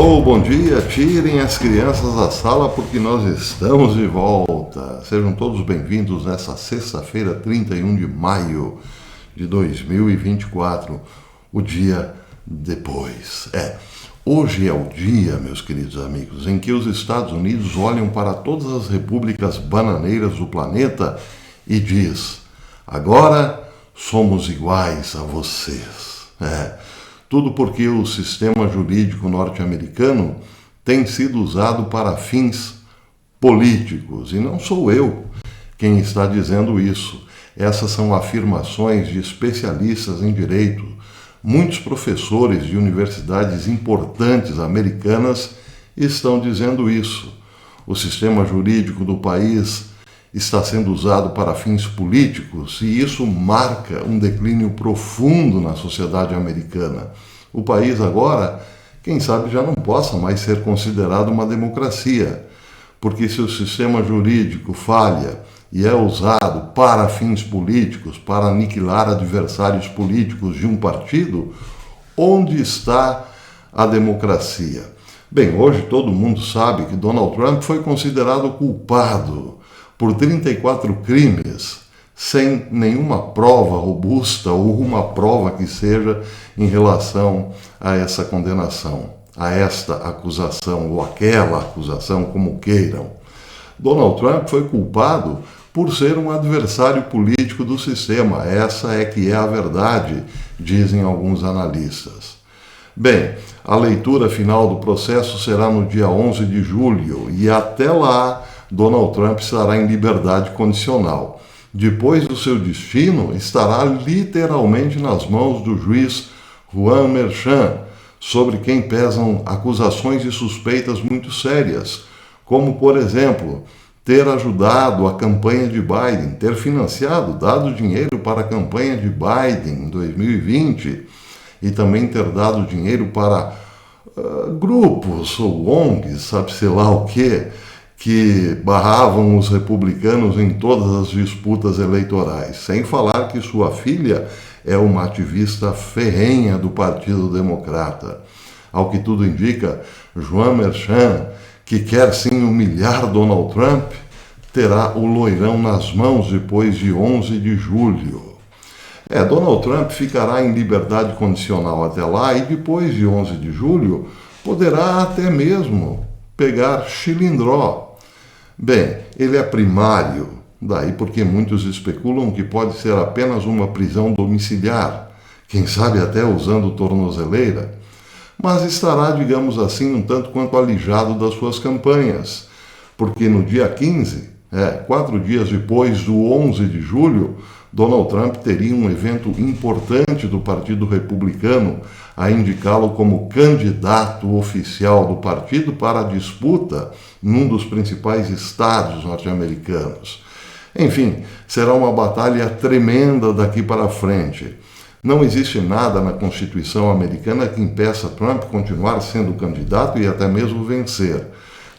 Alô, bom dia, tirem as crianças da sala porque nós estamos de volta. Sejam todos bem-vindos nessa sexta-feira, 31 de maio de 2024, o dia depois. Hoje é o dia, meus queridos amigos, em que os Estados Unidos olham para todas as repúblicas bananeiras do planeta e diz: agora somos iguais a vocês. Tudo porque o sistema jurídico norte-americano tem sido usado para fins políticos. E não sou eu quem está dizendo isso. Essas são afirmações de especialistas em direito. Muitos professores de universidades importantes americanas estão dizendo isso. O sistema jurídico do país está sendo usado para fins políticos e isso marca um declínio profundo na sociedade americana. O país agora, quem sabe, já não possa mais ser considerado uma democracia, porque se o sistema jurídico falha e é usado para fins políticos, para aniquilar adversários políticos de um partido, onde está a democracia? Bem, hoje todo mundo sabe que Donald Trump foi considerado culpado por 34 crimes, sem nenhuma prova robusta ou uma prova que seja em relação a essa condenação, a esta acusação ou aquela acusação, como queiram. Donald Trump foi culpado por ser um adversário político do sistema. Essa é que é a verdade, dizem alguns analistas. Bem, a leitura final do processo será no dia 11 de julho e até lá Donald Trump estará em liberdade condicional. Depois do seu destino, estará literalmente nas mãos do juiz Juan Merchan, sobre quem pesam acusações e suspeitas muito sérias, como, por exemplo, ter ajudado a campanha de Biden, ter financiado, dado dinheiro para a campanha de Biden em 2020 e também ter dado dinheiro para grupos ou ONGs, sabe-se lá o quê, que barravam os republicanos em todas as disputas eleitorais, sem falar que sua filha é uma ativista ferrenha do Partido Democrata. Ao que tudo indica, Juan Merchan, que quer sim humilhar Donald Trump, terá o loirão nas mãos depois de 11 de julho. Donald Trump ficará em liberdade condicional até lá e depois de 11 de julho poderá até mesmo pegar chilindró. Bem, ele é primário, daí porque muitos especulam que pode ser apenas uma prisão domiciliar, quem sabe até usando tornozeleira, mas estará, digamos assim, um tanto quanto alijado das suas campanhas, porque no dia 15, 4 dias depois do 11 de julho, Donald Trump teria um evento importante do Partido Republicano a indicá-lo como candidato oficial do partido para a disputa num dos principais estados norte-americanos. Enfim, será uma batalha tremenda daqui para frente. Não existe nada na Constituição americana que impeça Trump continuar sendo candidato e até mesmo vencer.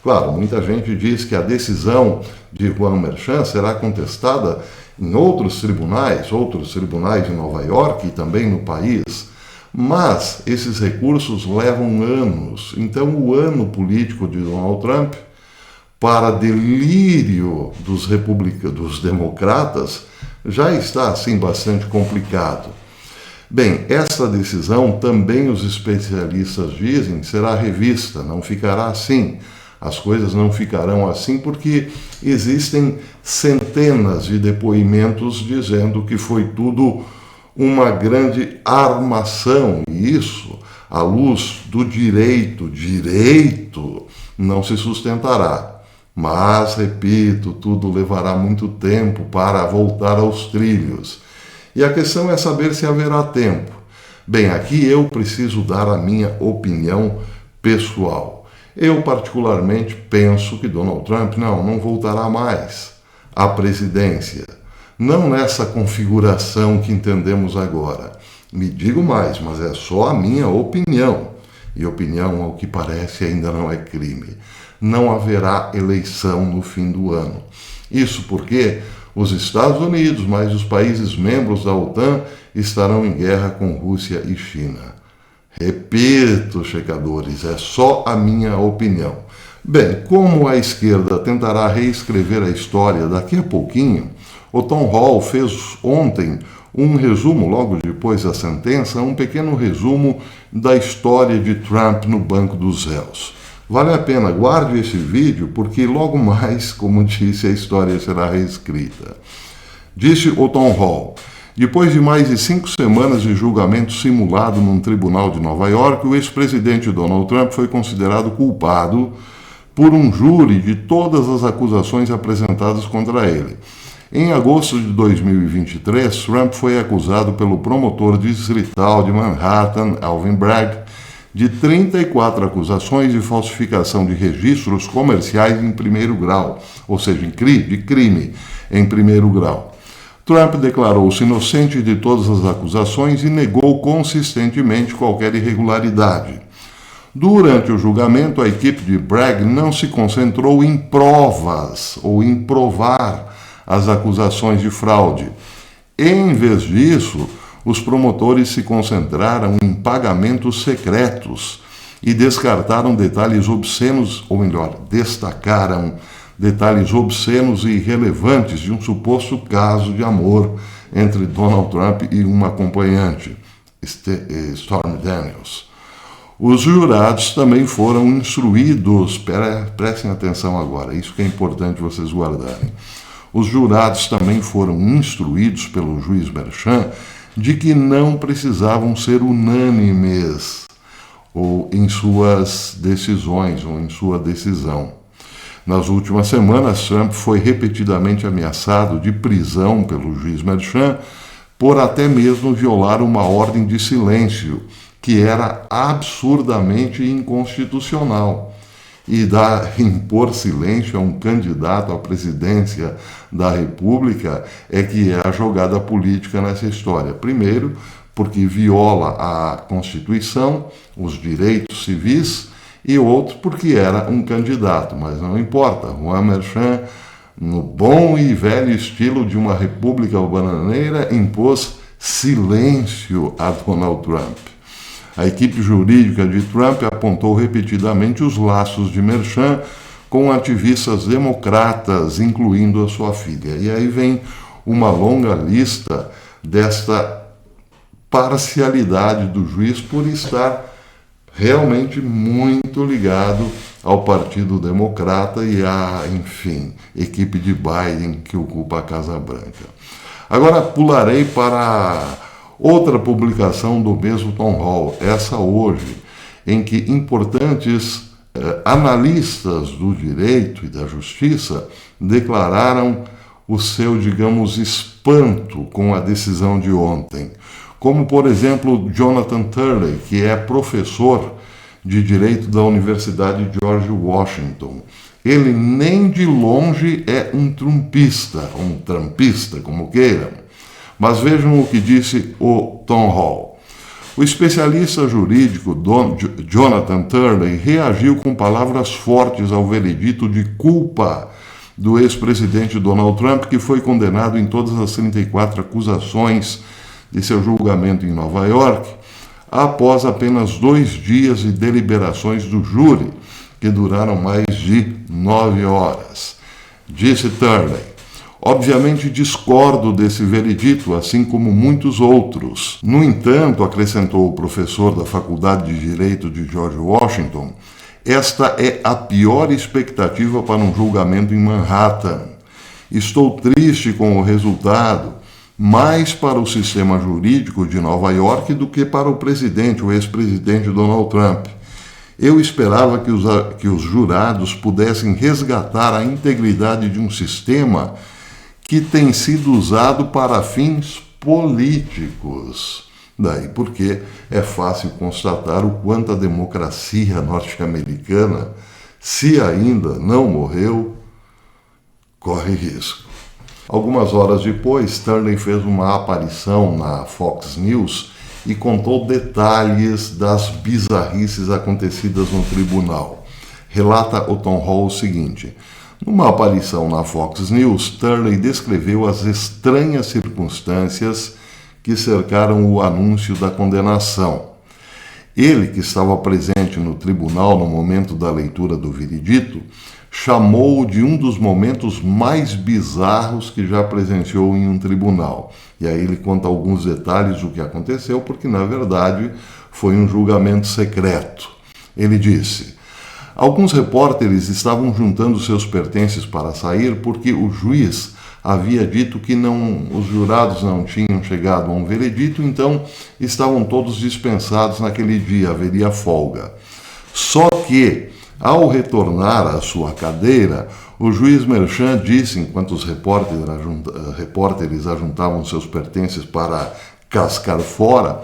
Claro, muita gente diz que a decisão de Juan Merchan será contestada em outros tribunais em Nova York e também no país, mas esses recursos levam anos. Então, o ano político de Donald Trump, para delírio dos democratas, já está assim bastante complicado. Bem, esta decisão, também os especialistas dizem, será revista, não ficará assim. As coisas não ficarão assim porque existem centenas de depoimentos dizendo que foi tudo uma grande armação, e isso, à luz do direito não se sustentará. Mas, repito, tudo levará muito tempo para voltar aos trilhos. E a questão é saber se haverá tempo. Bem, aqui eu preciso dar a minha opinião pessoal. Eu, particularmente, penso que Donald Trump não voltará mais à presidência. Não nessa configuração que entendemos agora. Me digo mais, mas é só a minha opinião. E opinião, ao que parece, ainda não é crime. Não haverá eleição no fim do ano. Isso porque os Estados Unidos, mais os países membros da OTAN, estarão em guerra com Rússia e China. Repito, checadores, é só a minha opinião. Bem, como a esquerda tentará reescrever a história daqui a pouquinho, o Tom Hall fez ontem um resumo, logo depois da sentença, um pequeno resumo da história de Trump no banco dos réus. Vale a pena, guarde esse vídeo, porque logo mais, como disse, a história será reescrita. Disse o Tom Hall: depois de mais de 5 semanas de julgamento simulado num tribunal de Nova York, o ex-presidente Donald Trump foi considerado culpado por um júri de todas as acusações apresentadas contra ele. Em agosto de 2023, Trump foi acusado pelo promotor distrital de Manhattan, Alvin Bragg, de 34 acusações de falsificação de registros comerciais em primeiro grau, ou seja, de crime em primeiro grau. Trump declarou-se inocente de todas as acusações e negou consistentemente qualquer irregularidade. Durante o julgamento, a equipe de Bragg não se concentrou em provas ou em provar as acusações de fraude. Em vez disso, os promotores se concentraram em pagamentos secretos e descartaram detalhes obscenos, ou melhor, destacaram detalhes obscenos e irrelevantes de um suposto caso de amor entre Donald Trump e uma acompanhante, Stormy Daniels. Os jurados também foram instruídos, prestem atenção agora, isso que é importante vocês guardarem. Os jurados também foram instruídos pelo juiz Merchan de que não precisavam ser unânimes ou em suas decisões ou em sua decisão. Nas últimas semanas, Trump foi repetidamente ameaçado de prisão pelo juiz Merchan por até mesmo violar uma ordem de silêncio que era absurdamente inconstitucional. E impor silêncio a um candidato à presidência da República é que é a jogada política nessa história. Primeiro, porque viola a Constituição, os direitos civis, e outro porque era um candidato, mas não importa. Juan Merchan, no bom e velho estilo de uma república bananeira, impôs silêncio a Donald Trump. A equipe jurídica de Trump apontou repetidamente os laços de Merchan com ativistas democratas, incluindo a sua filha. E aí vem uma longa lista desta parcialidade do juiz por estar realmente muito ligado ao Partido Democrata e à, enfim, equipe de Biden que ocupa a Casa Branca. Agora pularei para outra publicação do mesmo Tom Hall, essa hoje, em que importantes analistas do direito e da justiça declararam o seu, digamos, espanto com a decisão de ontem. Como, por exemplo, Jonathan Turley, que é professor de Direito da Universidade George Washington. Ele nem de longe é um trumpista, como queiram. Mas vejam o que disse o Tom Hall. O especialista jurídico Jonathan Turley reagiu com palavras fortes ao veredito de culpa do ex-presidente Donald Trump, que foi condenado em todas as 34 acusações de seu julgamento em Nova York, após apenas 2 dias de deliberações do júri, que duraram mais de 9 horas. Disse Turley: obviamente discordo desse veredito, assim como muitos outros. No entanto, acrescentou o professor da Faculdade de Direito de George Washington, esta é a pior expectativa para um julgamento em Manhattan. Estou triste com o resultado, mais para o sistema jurídico de Nova York do que para o presidente, o ex-presidente Donald Trump. Eu esperava que os jurados pudessem resgatar a integridade de um sistema que tem sido usado para fins políticos. Daí porque é fácil constatar o quanto a democracia norte-americana, se ainda não morreu, corre risco. Algumas horas depois, Turley fez uma aparição na Fox News e contou detalhes das bizarrices acontecidas no tribunal. Relata o Tom Hall o seguinte: numa aparição na Fox News, Turley descreveu as estranhas circunstâncias que cercaram o anúncio da condenação. Ele, que estava presente no tribunal no momento da leitura do veredito, chamou-o de um dos momentos mais bizarros que já presenciou em um tribunal. E aí ele conta alguns detalhes do que aconteceu, porque na verdade foi um julgamento secreto. Ele disse: alguns repórteres estavam juntando seus pertences para sair porque o juiz havia dito que os jurados não tinham chegado a um veredito, então estavam todos dispensados naquele dia, haveria folga. Só que, ao retornar à sua cadeira, o juiz Merchan disse, enquanto os repórteres ajuntavam seus pertences para cascar fora,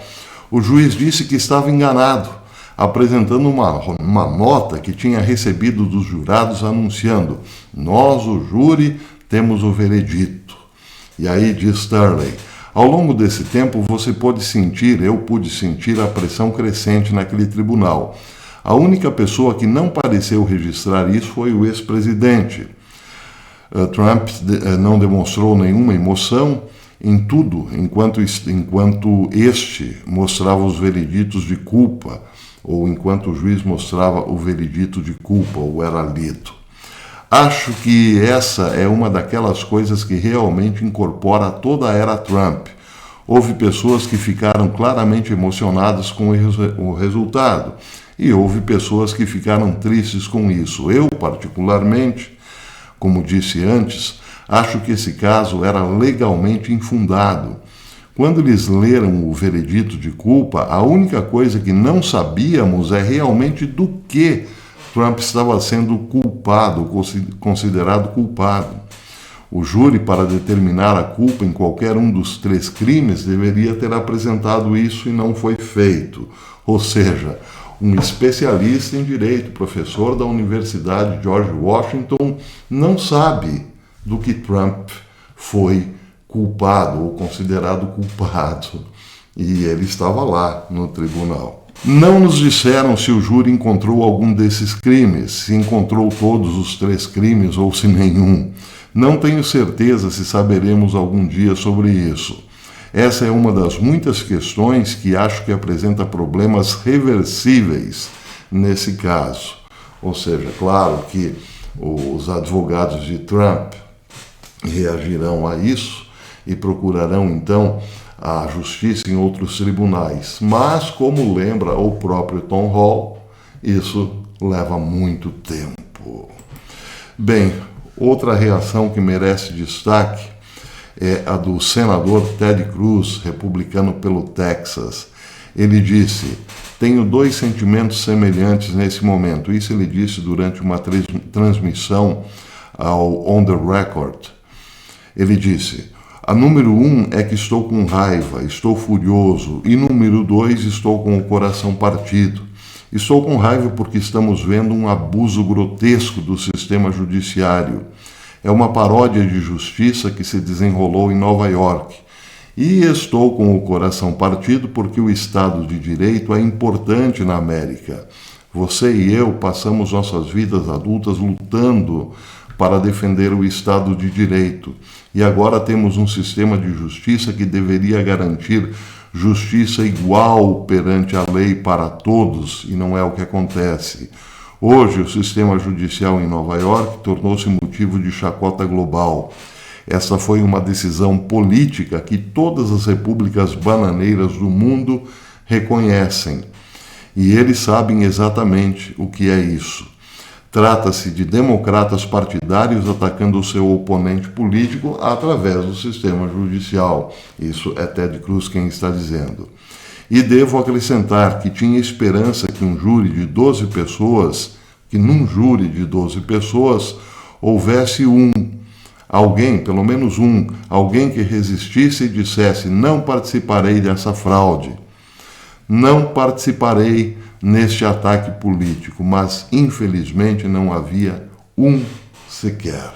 o juiz disse que estava enganado, apresentando uma nota que tinha recebido dos jurados anunciando: nós, o júri, temos o veredito. E aí diz Sterling: ao longo desse tempo eu pude sentir a pressão crescente naquele tribunal. A única pessoa que não pareceu registrar isso foi o ex-presidente. Trump não demonstrou nenhuma emoção em tudo, enquanto este mostrava os vereditos de culpa, ou enquanto o juiz mostrava o veredito de culpa, ou era lido. Acho que essa é uma daquelas coisas que realmente incorpora toda a era Trump. Houve pessoas que ficaram claramente emocionadas com o resultado, e houve pessoas que ficaram tristes com isso. Eu, particularmente, como disse antes, acho que esse caso era legalmente infundado. Quando eles leram o veredito de culpa, a única coisa que não sabíamos é realmente do que Trump estava sendo culpado, considerado culpado. O júri, para determinar a culpa em qualquer um dos 3 crimes, deveria ter apresentado isso e não foi feito. Ou seja, um especialista em direito, professor da Universidade George Washington, não sabe do que Trump foi culpado ou considerado culpado. E ele estava lá no tribunal. Não nos disseram se o júri encontrou algum desses crimes, se encontrou todos os 3 crimes ou se nenhum. Não tenho certeza se saberemos algum dia sobre isso. Essa é uma das muitas questões que acho que apresenta problemas reversíveis nesse caso. Ou seja, claro que os advogados de Trump reagirão a isso e procurarão então a justiça em outros tribunais. Mas, como lembra o próprio Tom Hall, isso leva muito tempo. Bem, outra reação que merece destaque é a do senador Ted Cruz, republicano pelo Texas. Ele disse: tenho 2 sentimentos semelhantes nesse momento. Isso ele disse durante uma transmissão ao On the Record. Ele disse: a número 1 é que estou com raiva, estou furioso, e número 2, estou com o coração partido. Estou com raiva porque estamos vendo um abuso grotesco do sistema judiciário. É uma paródia de justiça que se desenrolou em Nova York. E estou com o coração partido porque o Estado de Direito é importante na América. Você e eu passamos nossas vidas adultas lutando para defender o Estado de Direito. E agora temos um sistema de justiça que deveria garantir justiça igual perante a lei para todos, e não é o que acontece. Hoje, o sistema judicial em Nova York tornou-se motivo de chacota global. Essa foi uma decisão política que todas as repúblicas bananeiras do mundo reconhecem. E eles sabem exatamente o que é isso. Trata-se de democratas partidários atacando o seu oponente político através do sistema judicial. Isso é Ted Cruz quem está dizendo. E devo acrescentar que tinha esperança que num júri de 12 pessoas, houvesse alguém, pelo menos alguém que resistisse e dissesse: não participarei dessa fraude, não participarei neste ataque político, mas infelizmente não havia sequer.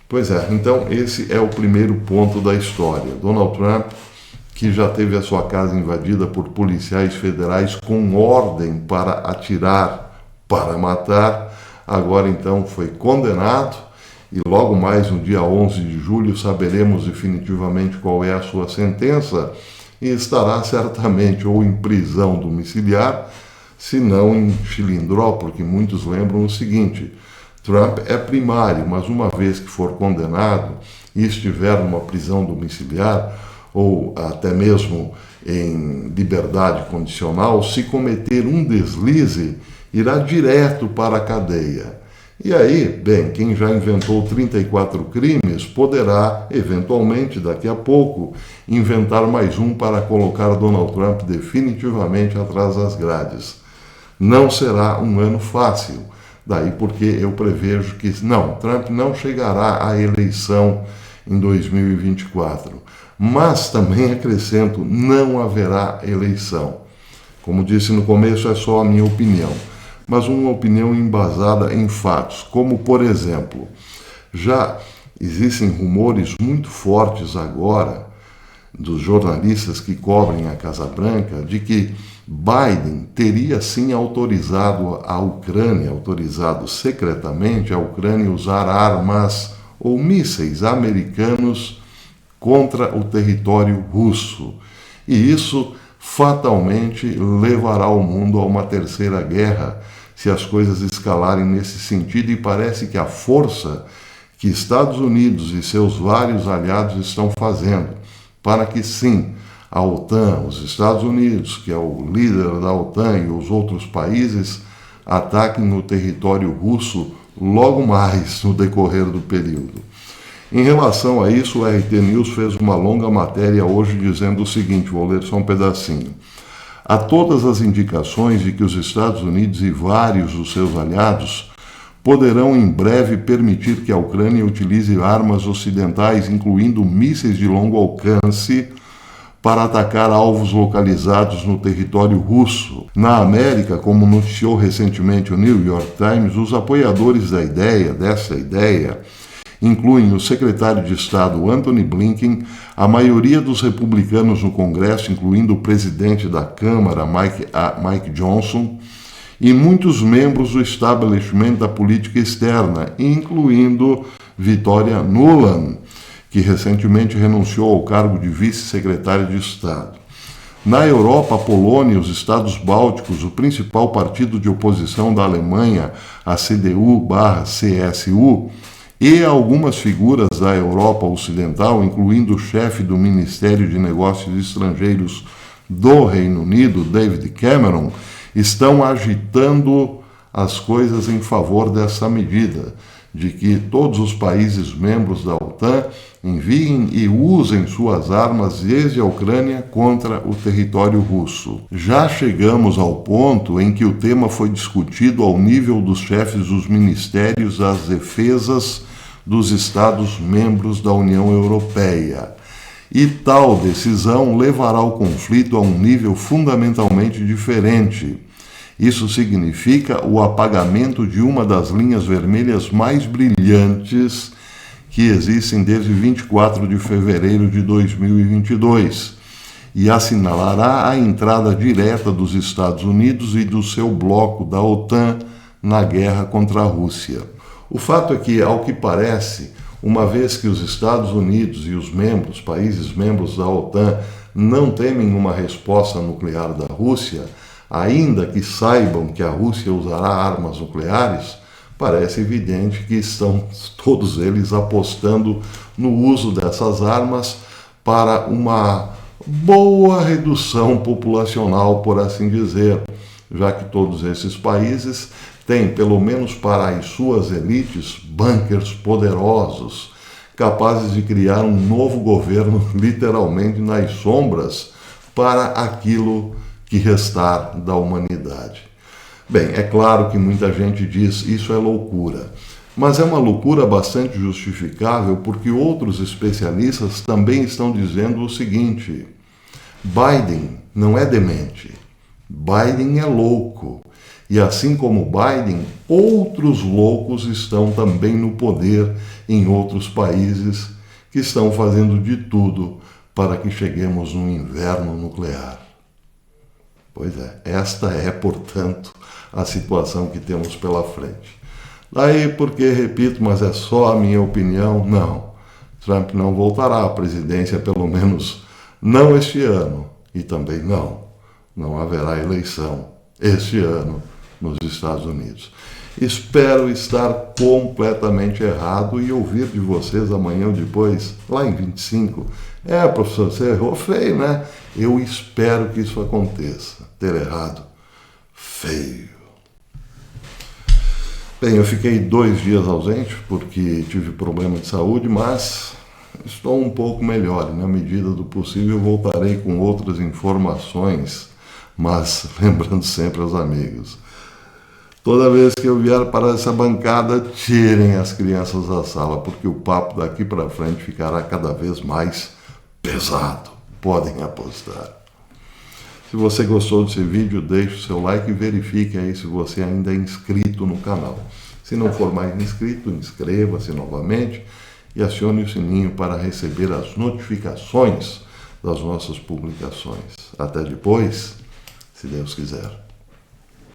Pois é, então esse é o primeiro ponto da história. Donald Trump, que já teve a sua casa invadida por policiais federais com ordem para atirar, para matar, agora então foi condenado e logo mais no dia 11 de julho saberemos definitivamente qual é a sua sentença e estará certamente ou em prisão domiciliar, se não em chilindró, porque muitos lembram o seguinte: Trump é primário, mas uma vez que for condenado e estiver numa prisão domiciliar, ou até mesmo em liberdade condicional, se cometer um deslize, irá direto para a cadeia. E aí, bem, quem já inventou 34 crimes poderá, eventualmente, daqui a pouco, inventar mais um para colocar Donald Trump definitivamente atrás das grades. Não será um ano fácil, daí porque eu prevejo que, não, Trump não chegará à eleição em 2024. Mas também acrescento, não haverá eleição. Como disse no começo, é só a minha opinião, mas uma opinião embasada em fatos, como, por exemplo, já existem rumores muito fortes agora dos jornalistas que cobrem a Casa Branca de que Biden teria sim autorizado secretamente a Ucrânia usar armas ou mísseis americanos contra o território russo. E isso fatalmente levará o mundo a uma terceira guerra se as coisas escalarem nesse sentido, e parece que a força que Estados Unidos e seus vários aliados estão fazendo para que sim, a OTAN, os Estados Unidos, que é o líder da OTAN, e os outros países ataquem no território russo logo mais no decorrer do período. Em relação a isso, o RT News fez uma longa matéria hoje dizendo o seguinte, vou ler só um pedacinho. Há todas as indicações de que os Estados Unidos e vários dos seus aliados poderão em breve permitir que a Ucrânia utilize armas ocidentais, incluindo mísseis de longo alcance, para atacar alvos localizados no território russo. Na América, como noticiou recentemente o New York Times, os apoiadores dessa ideia, incluem o secretário de Estado Antony Blinken, a maioria dos republicanos no Congresso, incluindo o presidente da Câmara, Mike Johnson, e muitos membros do establishment da política externa, incluindo Victoria Nuland, que recentemente renunciou ao cargo de vice-secretário de Estado. Na Europa, a Polônia e os Estados Bálticos, o principal partido de oposição da Alemanha, a CDU/CSU, e algumas figuras da Europa Ocidental, incluindo o chefe do Ministério de Negócios Estrangeiros do Reino Unido, David Cameron, estão agitando as coisas em favor dessa medida, de que todos os países membros da OTAN enviem e usem suas armas desde a Ucrânia contra o território russo. Já chegamos ao ponto em que o tema foi discutido ao nível dos chefes dos ministérios das defesas dos Estados membros da União Europeia. E tal decisão levará o conflito a um nível fundamentalmente diferente. Isso significa o apagamento de uma das linhas vermelhas mais brilhantes que existem desde 24 de fevereiro de 2022 e assinalará a entrada direta dos Estados Unidos e do seu bloco da OTAN na guerra contra a Rússia. O fato é que, ao que parece, uma vez que os Estados Unidos e os países membros da OTAN não temem uma resposta nuclear da Rússia, ainda que saibam que a Rússia usará armas nucleares, parece evidente que estão todos eles apostando no uso dessas armas para uma boa redução populacional, por assim dizer, já que todos esses países têm, pelo menos para as suas elites, bunkers poderosos, capazes de criar um novo governo literalmente nas sombras para aquilo que restar da humanidade. Bem, é claro que muita gente diz isso é loucura, mas é uma loucura bastante justificável porque outros especialistas também estão dizendo o seguinte: Biden não é demente, Biden é louco. E assim como Biden, outros loucos estão também no poder em outros países que estão fazendo de tudo para que cheguemos num inverno nuclear. Pois é, esta é, portanto, a situação que temos pela frente. Daí porque, repito, mas é só a minha opinião, não. Trump não voltará à presidência, pelo menos não este ano. e também não haverá eleição este ano nos Estados Unidos. Espero estar completamente errado e ouvir de vocês amanhã ou depois, lá em 25. Professor, você errou feio, né? Eu espero que isso aconteça. Ter errado, feio. Bem, eu fiquei 2 dias ausente porque tive problema de saúde, mas estou um pouco melhor e na medida do possível voltarei com outras informações, mas lembrando sempre aos amigos. Toda vez que eu vier para essa bancada, tirem as crianças da sala, porque o papo daqui para frente ficará cada vez mais pesado. Podem apostar. Se você gostou desse vídeo, deixe o seu like e verifique aí se você ainda é inscrito no canal. Se não for mais inscrito, inscreva-se novamente e acione o sininho para receber as notificações das nossas publicações. Até depois, se Deus quiser.